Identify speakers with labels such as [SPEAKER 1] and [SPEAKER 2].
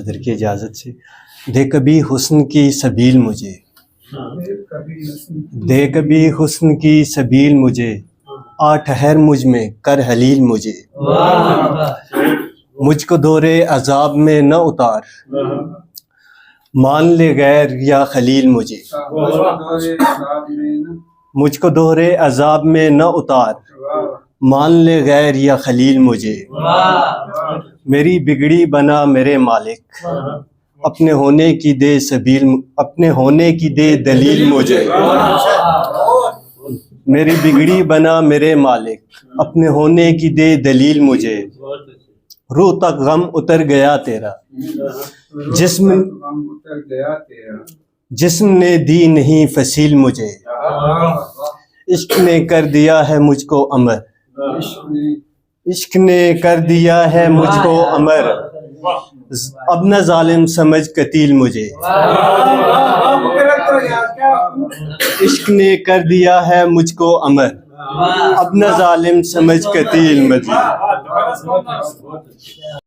[SPEAKER 1] صدر کی اجازت سے، دے کبھی حسن کی سبیل مجھے، دے کبھی حسن کی سبیل مجھے، آ ٹھہر مجھ میں کر حلیل مجھے، مجھ کو دورے عذاب میں نہ اتار، مان لے غیر یا خلیل مجھے، مجھ کو دورے عذاب میں نہ اتار، مان لے غیر یا خلیل مجھے، میری بگڑی بنا میرے مالک، اپنے ہونے کی دے سبیل، اپنے ہونے کی دے دلیل مجھے، میری بگڑی بنا میرے مالک، اپنے ہونے کی دے دلیل مجھے، روح تک غم اتر گیا تیرا، جسم نے دی نہیں فصیل مجھے، عشق نے کر دیا ہے مجھ کو امر، عشق نے کر دیا ہے مجھ کو امر، اب نہ ظالم سمجھ قتیل مجھے، عشق نے کر دیا ہے مجھ کو امر، اب نہ ظالم سمجھ قتیل مجھے۔